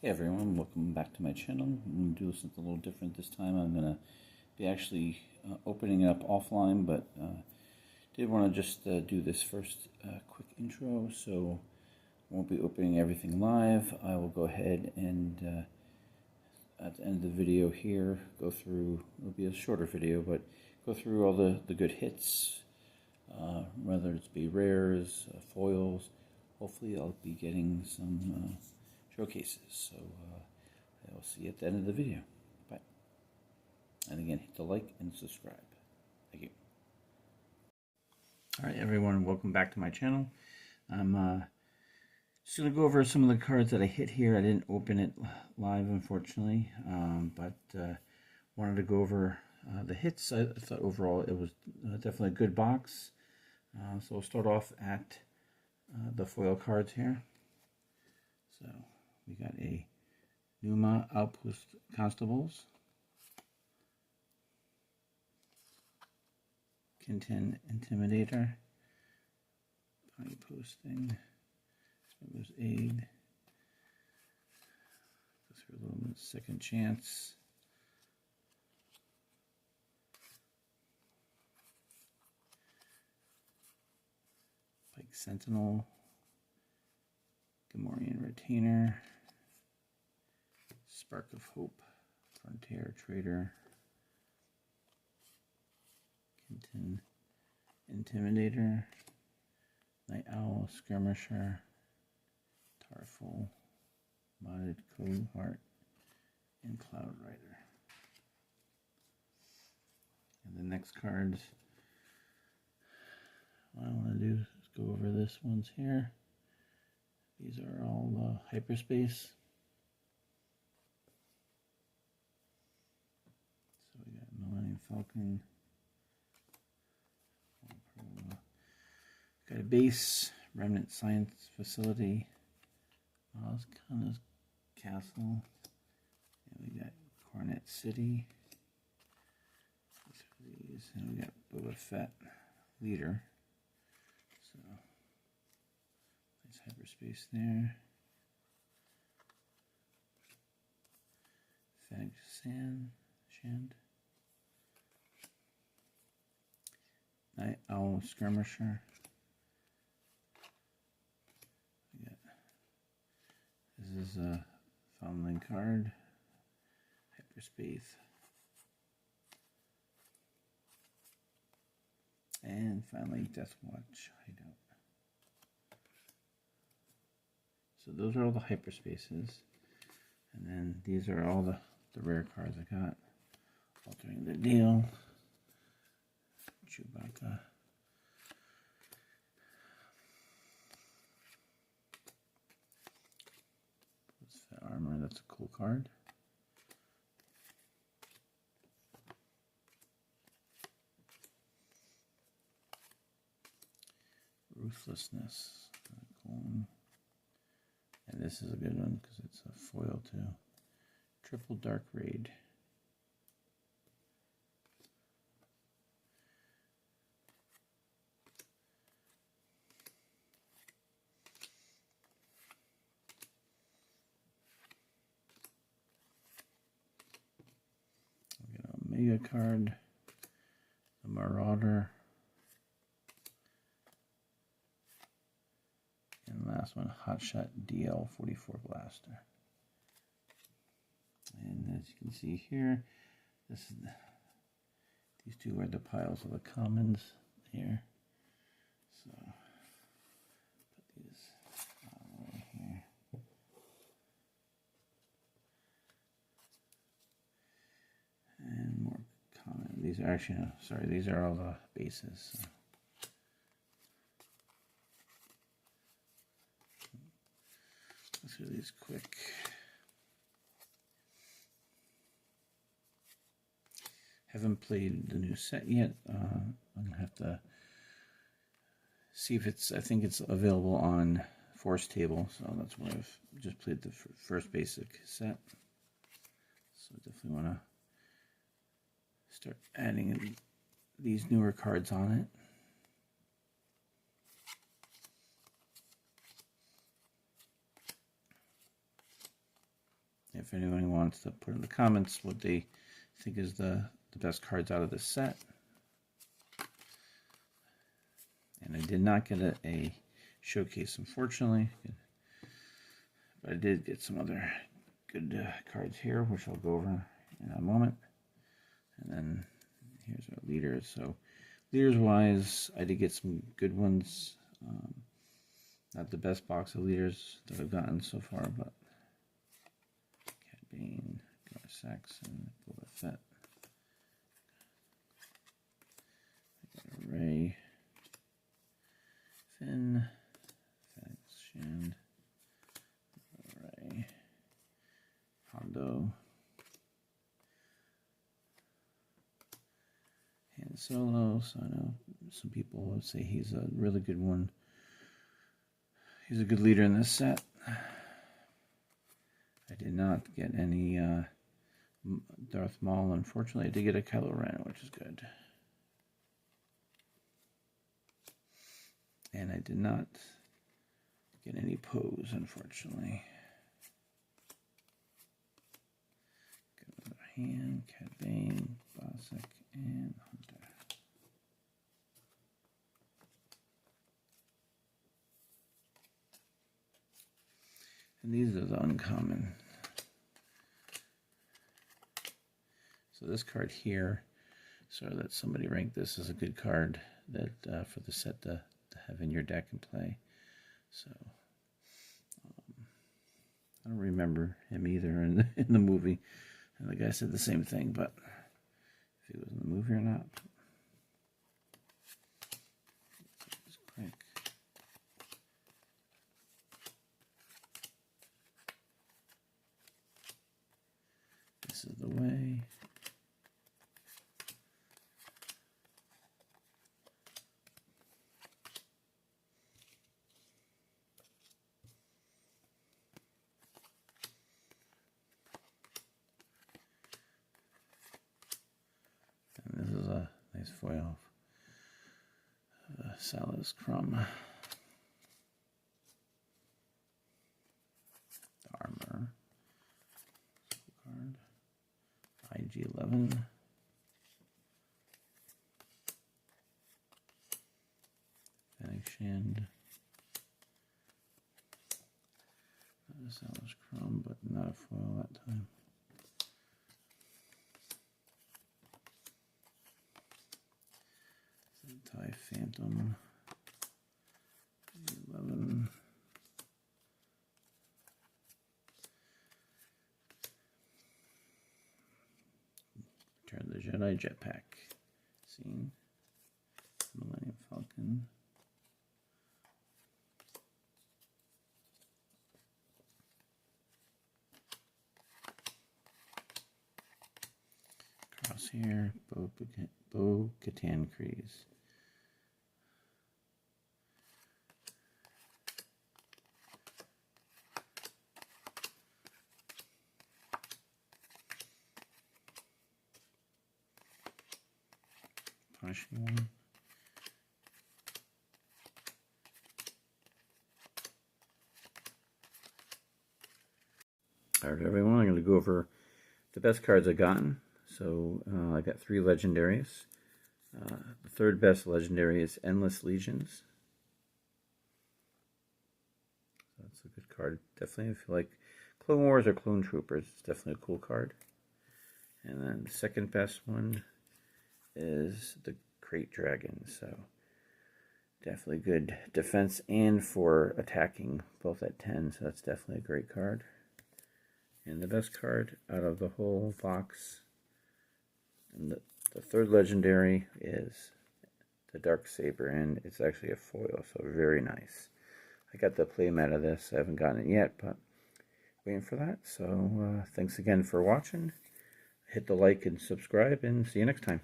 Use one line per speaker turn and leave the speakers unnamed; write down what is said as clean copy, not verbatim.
Hey everyone, welcome back to my channel. I'm going to do something a little different this time. I'm going to be actually opening it up offline, but did want to just do this first quick intro, so I won't be opening everything live. I will go ahead and at the end of the video here, go through, it'll be a shorter video, but go through all the good hits, whether it's be rares, foils. Hopefully I'll be getting some showcases, so I will see you at the end of the video. Bye. And again, hit the like and subscribe. Thank you. Alright everyone, welcome back to my channel. I'm just going to go over some of the cards that I hit here. I didn't open it live, unfortunately, but wanted to go over the hits. I thought overall it was definitely a good box. So we'll start off at the foil cards here. So we got a Numa Outpost Constables, Kinten Intimidator, Body Posting, Smuggler's Aid, go through a little bit, Second Chance, Pike Sentinel, Gamorrean Retainer, Spark of Hope, Frontier Trader, Kinten Intimidator, Night Owl Skirmisher, Tarful, Modded Cohort, and Cloud Rider. And the next cards, what I want to do is go over this ones here. These are all hyperspace. So we got Millennium Falcon. Got a base, Remnant Science Facility, Malazkana's Castle, and we got Coronet City. These, and we got Boba Fett Leader. So nice hyperspace there. Fennec Shand. Night Owl Skirmisher. This is a Foundling card, hyperspace, and finally Deathwatch Hideout. So those are all the hyperspaces, and then these are all the rare cards I got. Altering the Deal, Chewbacca, Armor, that's a cool card. Ruthlessness, cool. And this is a good one because it's a foil too. Triple Dark Raid. Mega card, the Marauder, and last one, Hotshot DL44 Blaster. And as you can see here, these two are the piles of the commons here. So put these right here. And more common. These are actually, no, sorry, these are all the bases. So. Let's do these quick. Haven't played the new set yet. I'm gonna have to see if it's, I think it's available on Force Table, so that's why I've just played the first basic set. So definitely want to start adding these newer cards on it. if anyone wants to put in the comments what they think is the best cards out of this set. And I did not get a showcase, unfortunately, but I did get some other good cards here, which I'll go over in a moment. And then here's our leaders. So leaders wise, I did get some good ones. Not the best box of leaders that I've gotten so far, but Cad Bane, Gar Saxon, Boba Fett, Rey, Finn, Fennec Shand, Rey, Hondo, Han Solo. So I know some people would say he's a really good one. He's a good leader in this set. I did not get any Darth Maul, unfortunately. I did get a Kylo Ren, which is good. And I did not get any Poes, unfortunately. Got Han, Cad Bane, Bossk, and Hunter. And these are the uncommon. So this card here, so that somebody ranked this as a good card that for the set to have in your deck and play. So I don't remember him either in the movie. And the guy said the same thing, but if he was in the movie or not. Just quick. This is the way. And this is a nice foil of Salus Crumb. The armor. Card. IG-11. Fennec Shand. Salus Crumb, but not a foil that time. TIE Phantom. 11. Return of the Jedi Jetpack scene. Millennium Falcon. Crosshair, Bo-Katan Kryze. Punishing one. Alright everyone, I'm going to go over the best cards I've gotten. So I got 3 legendaries. The third best legendary is Endless Legions. That's a good card. Definitely, if you like Clone Wars or Clone Troopers, it's definitely a cool card. And then the second best one is the Krayt Dragon. So definitely good defense and for attacking, both at 10. So that's definitely a great card. And the best card out of the whole box, and the third legendary, is the Darksaber, and it's actually a foil, so very nice. I got the playmat of this. I haven't gotten it yet, but waiting for that. So thanks again for watching. Hit the like and subscribe, and see you next time.